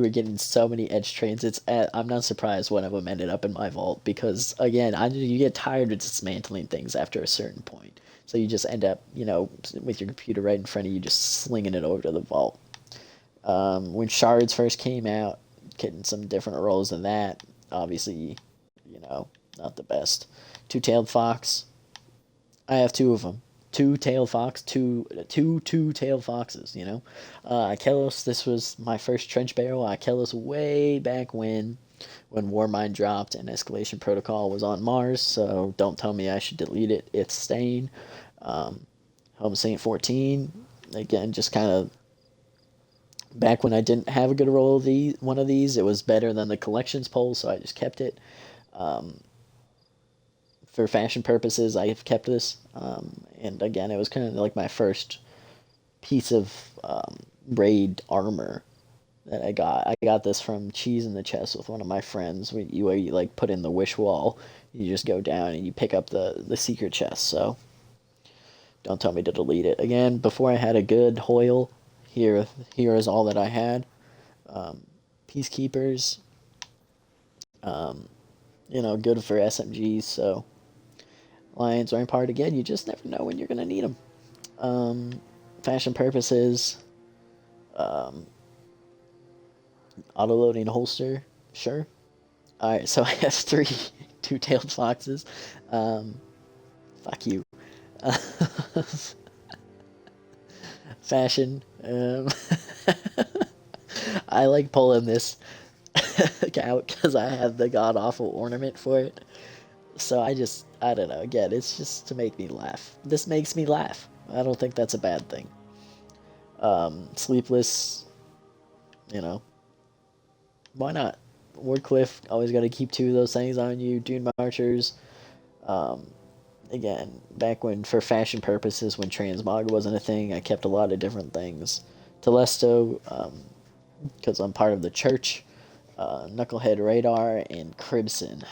were getting so many Edge Transits. I'm not surprised one of them ended up in my vault because, again, you get tired of dismantling things after a certain point. So you just end up, with your computer right in front of you, just slinging it over to the vault. When Shards first came out, getting some different rolls than that, obviously, not the best. Two-tailed fox. I have 2 of them. Two-tailed fox, two-tailed foxes. Akelos. This was my first trench barrel. Akelos way back when Warmind dropped and Escalation Protocol was on Mars. So don't tell me I should delete it. It's staying. Home Saint 14. Again, just kind of back when I didn't have a good roll of one of these. It was better than the collections poll, so I just kept it. For fashion purposes, I have kept this. And again, it was kind of like my first piece of raid armor that I got. I got this from Cheese in the Chest with one of my friends. Where you like put in the wish wall, you just go down and you pick up the secret chest. So don't tell me to delete it. Again, before I had a good Hoyle, here is all that I had. Peacekeepers. Um, good for SMGs. So Lions Rampart again. You just never know when you're gonna need them. Fashion purposes, um, auto loading holster, sure. All right, so I have three two-tailed foxes. Um, fuck you. Fashion. I like pulling this out because I have the god awful ornament for it. So I don't know. Again, it's just to make me laugh. This makes me laugh. I don't think that's a bad thing. Sleepless, you know, why not? Wardcliff, always got to keep two of those things on you. Dune Marchers, um, again, back when, for fashion purposes, when transmog wasn't a thing, I kept a lot of different things. Telesto, because I'm part of the church. Knucklehead Radar, and Cribson.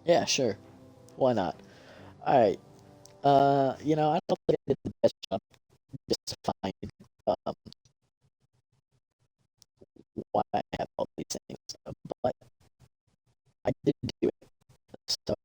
Yeah, sure. Why not? Alright. I don't think I did the best job justifying um, why I have all these things, but I did do it. So